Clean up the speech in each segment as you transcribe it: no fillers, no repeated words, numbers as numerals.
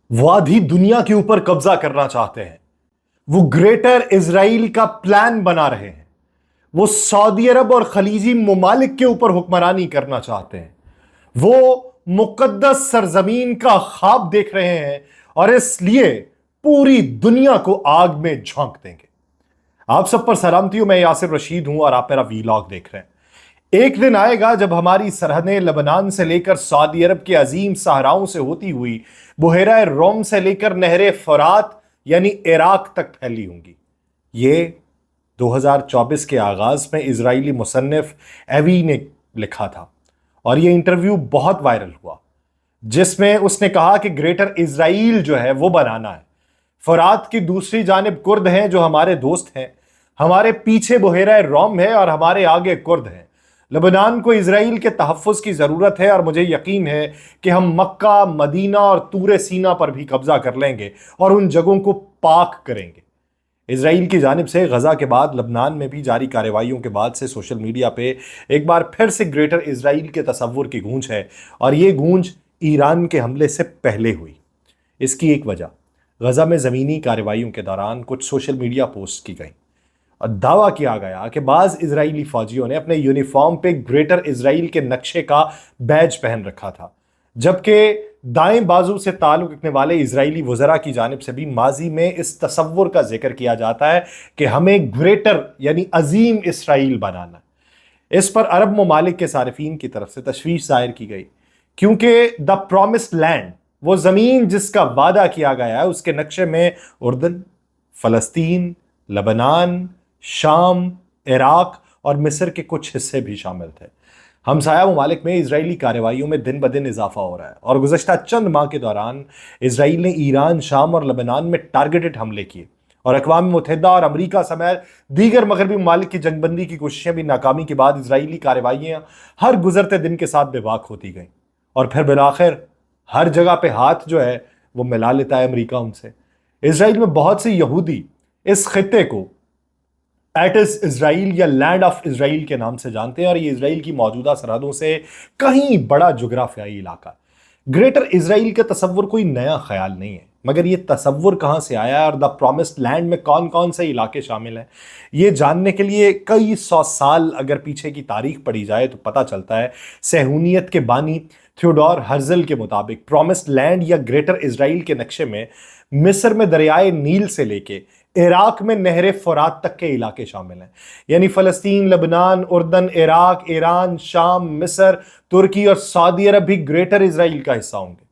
وہ آدھی دنیا کے اوپر قبضہ کرنا چاہتے ہیں، وہ گریٹر اسرائیل کا پلان بنا رہے ہیں، وہ سعودی عرب اور خلیجی ممالک کے اوپر حکمرانی کرنا چاہتے ہیں، وہ مقدس سرزمین کا خواب دیکھ رہے ہیں اور اس لیے پوری دنیا کو آگ میں جھونک دیں گے۔ آپ سب پر سلامتی ہوں، میں یاسر رشید ہوں اور آپ میرا ویلاگ دیکھ رہے ہیں۔ ایک دن آئے گا جب ہماری سرحدیں لبنان سے لے کر سعودی عرب کے عظیم صحراؤں سے ہوتی ہوئی بحیرہ روم سے لے کر نہر فرات یعنی عراق تک پھیلی ہوں گی۔ یہ 2024 کے آغاز میں اسرائیلی مصنف ایوی نے لکھا تھا اور یہ انٹرویو بہت وائرل ہوا، جس میں اس نے کہا کہ گریٹر اسرائیل جو ہے وہ بنانا ہے۔ فرات کی دوسری جانب کرد ہیں جو ہمارے دوست ہیں، ہمارے پیچھے بحیرہ روم ہے اور ہمارے آگے کرد ہیں۔ لبنان کو اسرائیل کے تحفظ کی ضرورت ہے اور مجھے یقین ہے کہ ہم مکہ، مدینہ اور طور سینا پر بھی قبضہ کر لیں گے اور ان جگہوں کو پاک کریں گے۔ اسرائیل کی جانب سے غزہ کے بعد لبنان میں بھی جاری کارروائیوں کے بعد سے سوشل میڈیا پہ ایک بار پھر سے گریٹر اسرائیل کے تصور کی گونج ہے، اور یہ گونج ایران کے حملے سے پہلے ہوئی۔ اس کی ایک وجہ غزہ میں زمینی کارروائیوں کے دوران کچھ سوشل میڈیا پوسٹ کی گئیں اور دعویٰ کیا گیا کہ بعض اسرائیلی فوجیوں نے اپنے یونیفارم پہ گریٹر اسرائیل کے نقشے کا بیج پہن رکھا تھا، جبکہ دائیں بازو سے تعلق رکھنے والے اسرائیلی وزراء کی جانب سے بھی ماضی میں اس تصور کا ذکر کیا جاتا ہے کہ ہمیں گریٹر یعنی عظیم اسرائیل بنانا ہے۔ اس پر عرب ممالک کے صارفین کی طرف سے تشویش ظاہر کی گئی، کیونکہ دا پرومسڈ لینڈ، وہ زمین جس کا وعدہ کیا گیا ہے، اس کے نقشے میں اردن، فلسطین، لبنان، شام، عراق اور مصر کے کچھ حصے بھی شامل تھے۔ ہمسایہ ممالک میں اسرائیلی کارروائیوں میں دن بدن اضافہ ہو رہا ہے اور گزشتہ چند ماہ کے دوران اسرائیل نے ایران، شام اور لبنان میں ٹارگیٹڈ حملے کیے، اور اقوام متحدہ اور امریکہ سمیت دیگر مغربی ممالک کی جنگ بندی کی کوششیں بھی ناکامی کے بعد اسرائیلی کارروائیاں ہر گزرتے دن کے ساتھ بے باک ہوتی گئیں، اور پھر بالآخر ہر جگہ پہ ہاتھ جو ہے وہ ملا لیتا ہے امریکہ ان سے۔ اسرائیل میں بہت سے یہودی اس خطے کو ایٹس اسرائیل یا لینڈ آف اسرائیل کے نام سے جانتے ہیں، اور یہ اسرائیل کی موجودہ سرحدوں سے کہیں بڑا جغرافیائی علاقہ ہے۔ گریٹر اسرائیل کا تصور کوئی نیا خیال نہیں ہے، مگر یہ تصور کہاں سے آیا ہے اور دا پرومسڈ لینڈ میں کون کون سے علاقے شامل ہیں، یہ جاننے کے لیے کئی سو سال اگر پیچھے کی تاریخ پڑھی جائے تو پتہ چلتا ہے صہیونیت کے بانی تھیوڈور ہرزل کے مطابق پرومسڈ لینڈ یا گریٹر اسرائیل کے نقشے میں مصر میں دریائے نیل سے لے کے عراق میں نہر فرات تک کے علاقے شامل ہیں، یعنی فلسطین، لبنان، اردن، عراق، ایران، شام، مصر، ترکی اور سعودی عرب بھی گریٹر اسرائیل کا حصہ ہوں گے۔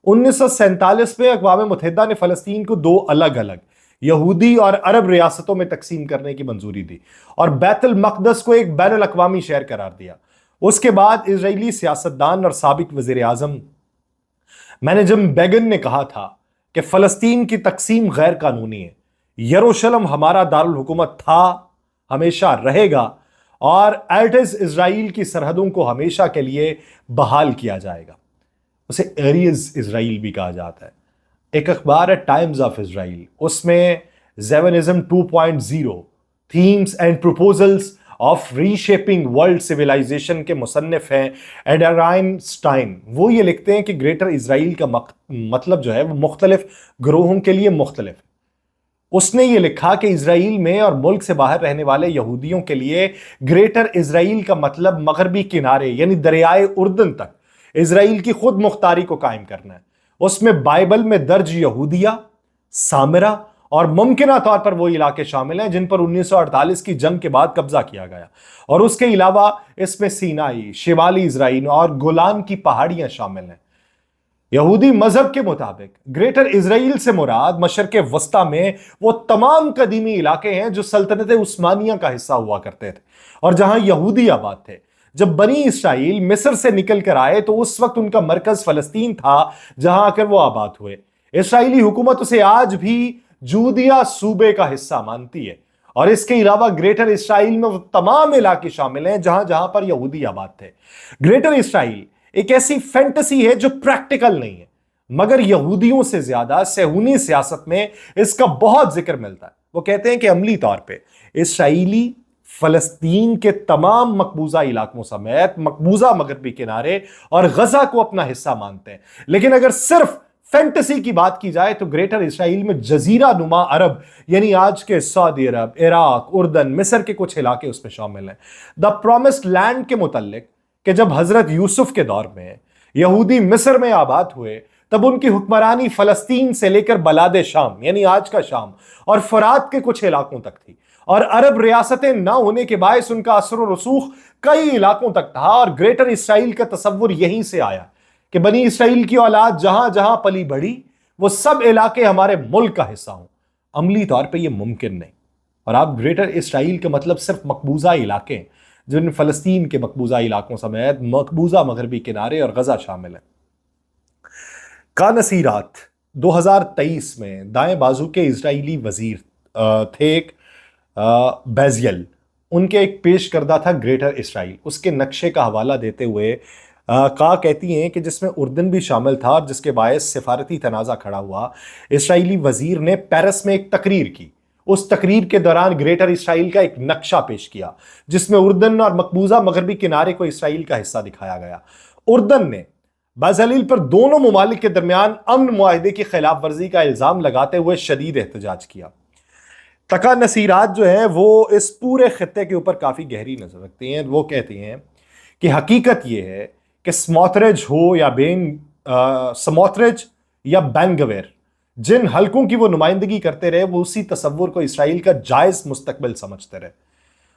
1947 میں اقوام متحدہ نے فلسطین کو دو الگ الگ یہودی اور عرب ریاستوں میں تقسیم کرنے کی منظوری دی اور بیت المقدس کو ایک بین الاقوامی شہر قرار دیا۔ اس کے بعد اسرائیلی سیاستدان اور سابق وزیر اعظم مناچم بیگن نے کہا تھا کہ فلسطین کی تقسیم غیر قانونی ہے، یروشلم ہمارا دارالحکومت تھا، ہمیشہ رہے گا، اور ایٹس اسرائیل کی سرحدوں کو ہمیشہ کے لیے بحال کیا جائے گا۔ اسے ایریز اسرائیل بھی کہا جاتا ہے۔ ایک اخبار ہے ٹائمز آف اسرائیل، اس میں Zionism 2.0 themes and proposals of reshaping world civilization کے مصنف ہیں ایڈرائن سٹائن۔ وہ یہ لکھتے ہیں کہ گریٹر اسرائیل کا مطلب جو ہے وہ مختلف گروہوں کے لیے مختلف ہے۔ اس نے یہ لکھا کہ اسرائیل میں اور ملک سے باہر رہنے والے یہودیوں کے لیے گریٹر اسرائیل کا مطلب مغربی کنارے یعنی دریائے اردن تک اسرائیل کی خود مختاری کو قائم کرنا ہے۔ اس میں بائبل میں درج یہودیہ، سامرہ اور ممکنہ طور پر وہ علاقے شامل ہیں جن پر 1948 کی جنگ کے بعد قبضہ کیا گیا، اور اس کے علاوہ اس میں سینائی، شمالی اسرائیل اور گولان کی پہاڑیاں شامل ہیں۔ یہودی مذہب کے مطابق گریٹر اسرائیل سے مراد مشرق وسطیٰ میں وہ تمام قدیمی علاقے ہیں جو سلطنت عثمانیہ کا حصہ ہوا کرتے تھے اور جہاں یہودی آباد تھے۔ جب بنی اسرائیل مصر سے نکل کر آئے تو اس وقت ان کا مرکز فلسطین تھا جہاں آ کر وہ آباد ہوئے۔ اسرائیلی حکومت اسے آج بھی جودیہ صوبے کا حصہ مانتی ہے، اور اس کے علاوہ گریٹر اسرائیل میں وہ تمام علاقے شامل ہیں جہاں جہاں پر یہودی آباد تھے۔ گریٹر اسرائیل ایک ایسی فینٹسی ہے جو پریکٹیکل نہیں ہے، مگر یہودیوں سے زیادہ صہیونی سیاست میں اس کا بہت ذکر ملتا ہے۔ وہ کہتے ہیں کہ عملی طور پہ اسرائیلی فلسطین کے تمام مقبوضہ علاقوں سمیت مقبوضہ مغربی کنارے اور غزہ کو اپنا حصہ مانتے ہیں، لیکن اگر صرف فینٹسی کی بات کی جائے تو گریٹر اسرائیل میں جزیرہ نما عرب یعنی آج کے سعودی عرب، عراق، اردن، مصر کے کچھ علاقے اس میں شامل ہیں۔ دا پرومسڈ لینڈ کے متعلق کہ جب حضرت یوسف کے دور میں یہودی مصر میں آباد ہوئے تب ان کی حکمرانی فلسطین سے لے کر بلاد شام یعنی آج کا شام اور فرات کے کچھ علاقوں تک تھی، اور عرب ریاستیں نہ ہونے کے باعث ان کا اثر و رسوخ کئی علاقوں تک تھا، اور گریٹر اسرائیل کا تصور یہیں سے آیا کہ بنی اسرائیل کی اولاد جہاں جہاں پلی بڑھی وہ سب علاقے ہمارے ملک کا حصہ ہوں۔ عملی طور پہ یہ ممکن نہیں، اور آپ گریٹر اسرائیل کا مطلب صرف مقبوضہ علاقے جن فلسطین کے مقبوضہ علاقوں سمیت مقبوضہ مغربی کنارے اور غزہ شامل ہیں۔ کانسیرات 2023 میں دائیں بازو کے اسرائیلی وزیر تھے ایک بیزیل، ان کے ایک پیش کردہ تھا گریٹر اسرائیل، اس کے نقشے کا حوالہ دیتے ہوئے کہتی ہیں کہ جس میں اردن بھی شامل تھا اور جس کے باعث سفارتی تنازع کھڑا ہوا۔ اسرائیلی وزیر نے پیرس میں ایک تقریر کی، اس تقریر کے دوران گریٹر اسرائیل کا ایک نقشہ پیش کیا جس میں اردن اور مقبوضہ مغربی کنارے کو اسرائیل کا حصہ دکھایا گیا۔ اردن نے بیزلیل پر دونوں ممالک کے درمیان امن معاہدے کی خلاف ورزی کا الزام لگاتے ہوئے شدید احتجاج کیا۔ تقا نصیرات جو ہیں وہ اس پورے خطے کے اوپر کافی گہری نظر رکھتے ہیں۔ وہ کہتے ہیں کہ حقیقت یہ ہے کہ سموترج ہو یا سموترج یا بین گویر، جن حلقوں کی وہ نمائندگی کرتے رہے وہ اسی تصور کو اسرائیل کا جائز مستقبل سمجھتے رہے۔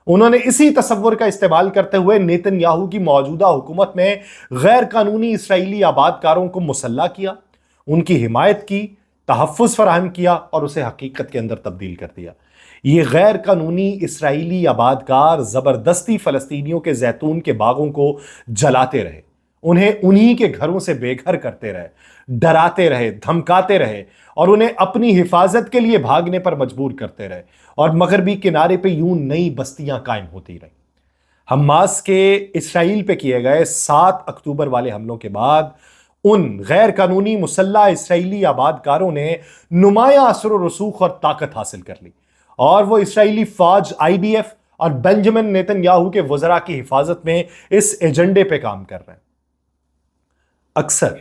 انہوں نے اسی تصور کا استعمال کرتے ہوئے نیتن یاہو کی موجودہ حکومت میں غیر قانونی اسرائیلی آباد کاروں کو مسلح کیا، ان کی حمایت کی، تحفظ فراہم کیا اور اسے حقیقت کے اندر تبدیل کر دیا۔ یہ غیر قانونی اسرائیلی آباد کار زبردستی فلسطینیوں کے زیتون کے باغوں کو جلاتے رہے، انہیں انہی کے گھروں سے بے گھر کرتے رہے، ڈراتے رہے، دھمکاتے رہے اور انہیں اپنی حفاظت کے لیے بھاگنے پر مجبور کرتے رہے، اور مغربی کنارے پہ یوں نئی بستیاں قائم ہوتی رہیں۔ حماس کے اسرائیل پہ کیے گئے 7 اکتوبر والے حملوں کے بعد ان غیر قانونی مسلح اسرائیلی آباد کاروں نے نمایاں اثر و رسوخ اور طاقت حاصل کر لی، اور وہ اسرائیلی فوج IDF اور بنجمن نیتن یاہو کے وزراء کی حفاظت میں اس ایجنڈے پہ کام کر رہے ہیں۔ اکثر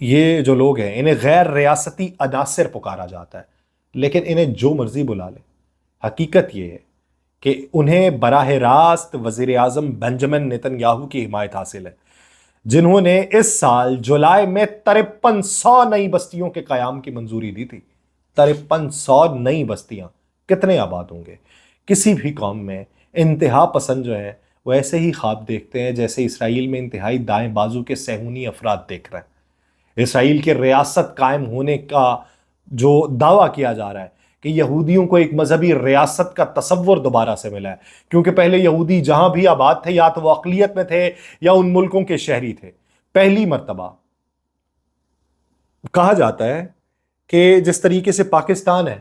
یہ جو لوگ ہیں انہیں غیر ریاستی عناصر پکارا جاتا ہے، لیکن انہیں جو مرضی بلا لے، حقیقت یہ ہے کہ انہیں براہ راست وزیر اعظم بنجمن نیتن یاہو کی حمایت حاصل ہے، جنہوں نے اس سال جولائی میں 5300 نئی بستیوں کے قیام کی منظوری دی تھی۔ 5300 نئی بستیاں، کتنے آباد ہوں گے؟ کسی بھی قوم میں انتہا پسند جو ہیں وہ ایسے ہی خواب دیکھتے ہیں جیسے اسرائیل میں انتہائی دائیں بازو کے صہیونی افراد دیکھ رہے ہیں۔ اسرائیل کے ریاست قائم ہونے کا جو دعویٰ کیا جا رہا ہے کہ یہودیوں کو ایک مذہبی ریاست کا تصور دوبارہ سے ملا ہے، کیونکہ پہلے یہودی جہاں بھی آباد تھے یا تو وہ اقلیت میں تھے یا ان ملکوں کے شہری تھے۔ پہلی مرتبہ کہا جاتا ہے کہ جس طریقے سے پاکستان ہے،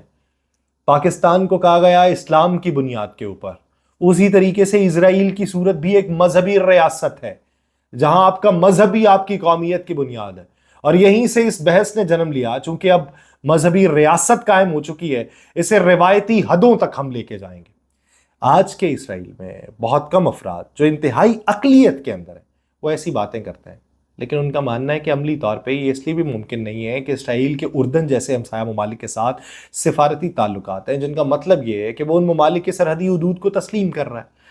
پاکستان کو کہا گیا اسلام کی بنیاد کے اوپر، اسی طریقے سے اسرائیل کی صورت بھی ایک مذہبی ریاست ہے جہاں آپ کا مذہب ہی آپ کی قومیت کی بنیاد ہے، اور یہیں سے اس بحث نے جنم لیا۔ چونکہ اب مذہبی ریاست قائم ہو چکی ہے، اسے روایتی حدوں تک ہم لے کے جائیں گے۔ آج کے اسرائیل میں بہت کم افراد جو انتہائی اقلیت کے اندر ہیں وہ ایسی باتیں کرتے ہیں، لیکن ان کا ماننا ہے کہ عملی طور پہ یہ اس لیے بھی ممکن نہیں ہے کہ اسرائیل کے اردن جیسے ہمسایہ ممالک کے ساتھ سفارتی تعلقات ہیں، جن کا مطلب یہ ہے کہ وہ ان ممالک کے سرحدی حدود کو تسلیم کر رہا ہے۔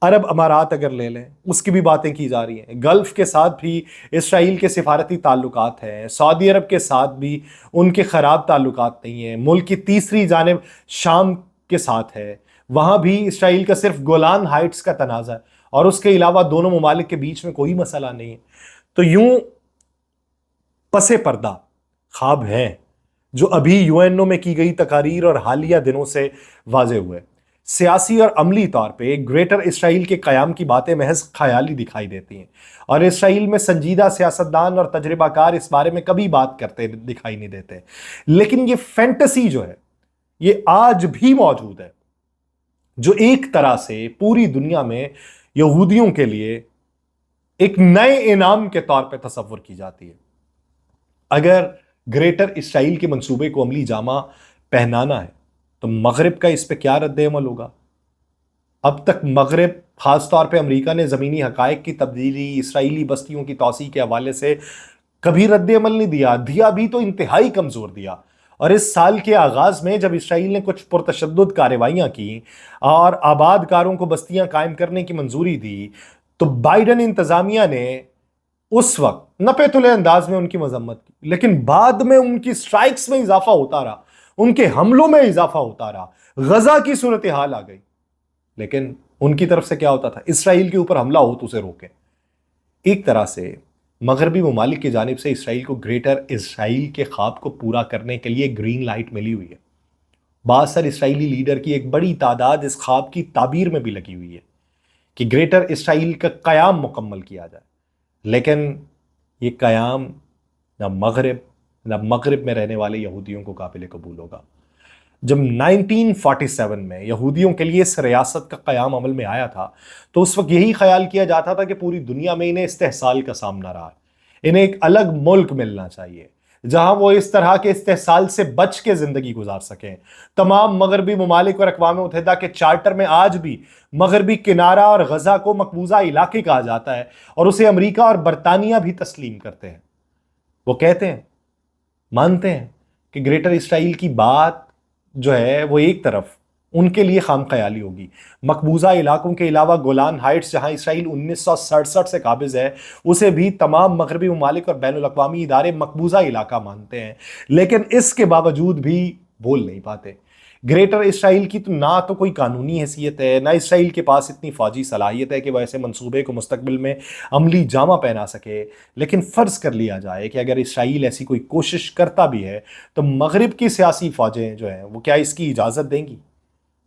عرب امارات اگر لے لیں، اس کی بھی باتیں کی جا رہی ہیں۔ گلف کے ساتھ بھی اسرائیل کے سفارتی تعلقات ہیں، سعودی عرب کے ساتھ بھی ان کے خراب تعلقات نہیں ہیں، ملک کی تیسری جانب شام کے ساتھ ہے، وہاں بھی اسرائیل کا صرف گولان ہائٹس کا تنازع ہے، اور اس کے علاوہ دونوں ممالک کے بیچ میں کوئی مسئلہ نہیں ہے۔ تو یوں پس پردہ خواب ہیں جو ابھی UNO میں کی گئی تقاریر اور حالیہ دنوں سے واضح ہوئے۔ سیاسی اور عملی طور پہ گریٹر اسرائیل کے قیام کی باتیں محض خیالی دکھائی دیتی ہیں، اور اسرائیل میں سنجیدہ سیاستدان اور تجربہ کار اس بارے میں کبھی بات کرتے دکھائی نہیں دیتے۔ لیکن یہ فینٹسی جو ہے یہ آج بھی موجود ہے، جو ایک طرح سے پوری دنیا میں یہودیوں کے لیے ایک نئے انعام کے طور پہ تصور کی جاتی ہے۔ اگر گریٹر اسرائیل کے منصوبے کو عملی جامہ پہنانا ہے تو مغرب کا اس پہ کیا رد عمل ہوگا؟ اب تک مغرب، خاص طور پہ امریکہ نے زمینی حقائق کی تبدیلی، اسرائیلی بستیوں کی توسیع کے حوالے سے کبھی رد عمل نہیں دیا بھی تو انتہائی کمزور دیا. اور اس سال کے آغاز میں جب اسرائیل نے کچھ پرتشدد کارروائیاں کی اور آباد کاروں کو بستیاں قائم کرنے کی منظوری دی تو بائیڈن انتظامیہ نے اس وقت نپے تلے انداز میں ان کی مذمت کی، لیکن بعد میں ان کی سٹرائکس میں اضافہ ہوتا رہا، ان کے حملوں میں اضافہ ہوتا رہا، غزہ کی صورتحال آ گئی. لیکن ان کی طرف سے کیا ہوتا تھا؟ اسرائیل کے اوپر حملہ ہو تو اسے روکیں. ایک طرح سے مغربی ممالک کی جانب سے اسرائیل کو گریٹر اسرائیل کے خواب کو پورا کرنے کے لیے گرین لائٹ ملی ہوئی ہے. بااثر اسرائیلی لیڈر کی ایک بڑی تعداد اس خواب کی تعبیر میں بھی لگی ہوئی ہے کہ گریٹر اسرائیل کا قیام مکمل کیا جائے. لیکن یہ قیام نہ مغرب میں رہنے والے یہودیوں کو قابل قبول ہوگا. جب 1947 میں یہودیوں کے لیے اس ریاست کا قیام عمل میں آیا تھا تو اس وقت یہی خیال کیا جاتا تھا کہ پوری دنیا میں انہیں استحصال کا سامنا رہا، انہیں ایک الگ ملک ملنا چاہیے جہاں وہ اس طرح کے استحصال سے بچ کے زندگی گزار سکیں. تمام مغربی ممالک اور اقوام متحدہ کے چارٹر میں آج بھی مغربی کنارہ اور غزہ کو مقبوضہ علاقے کہا جاتا ہے اور اسے امریکہ اور برطانیہ بھی تسلیم کرتے ہیں. وہ کہتے ہیں، مانتے ہیں کہ گریٹر اسرائیل کی بات جو ہے وہ ایک طرف ان کے لیے خام خیالی ہوگی. مقبوضہ علاقوں کے علاوہ گولان ہائٹس جہاں اسرائیل 1967 سے قابض ہے اسے بھی تمام مغربی ممالک اور بین الاقوامی ادارے مقبوضہ علاقہ مانتے ہیں، لیکن اس کے باوجود بھی بول نہیں پاتے. گریٹر اسرائیل کی تو نہ تو کوئی قانونی حیثیت ہے، نہ اسرائیل کے پاس اتنی فوجی صلاحیت ہے کہ وہ ایسے منصوبے کو مستقبل میں عملی جامہ پہنا سکے. لیکن فرض کر لیا جائے کہ اگر اسرائیل ایسی کوئی کوشش کرتا بھی ہے تو مغرب کی سیاسی فوجیں جو ہیں وہ کیا اس کی اجازت دیں گی؟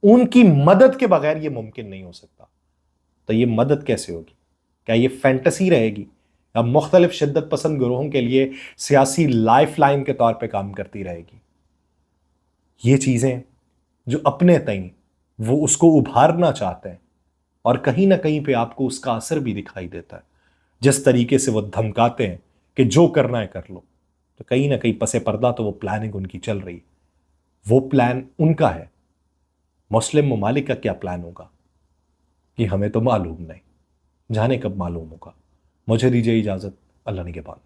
ان کی مدد کے بغیر یہ ممکن نہیں ہو سکتا. تو یہ مدد کیسے ہوگی؟ کیا یہ فینٹسی رہے گی یا مختلف شدت پسند گروہوں کے لیے سیاسی لائف لائن کے طور پہ کام کرتی رہے گی؟ یہ چیزیں جو اپنے تئیں وہ اس کو ابھارنا چاہتے ہیں اور کہیں نہ کہیں پہ آپ کو اس کا اثر بھی دکھائی دیتا ہے. جس طریقے سے وہ دھمکاتے ہیں کہ جو کرنا ہے کر لو، تو کہیں نہ کہیں پس پردہ تو وہ پلاننگ ان کی چل رہی. وہ پلان ان کا ہے، مسلم ممالک کا کیا پلان ہوگا کہ ہمیں تو معلوم نہیں، جانے کب معلوم ہوگا. مجھے دیجیے اجازت. اللہ نگہبان.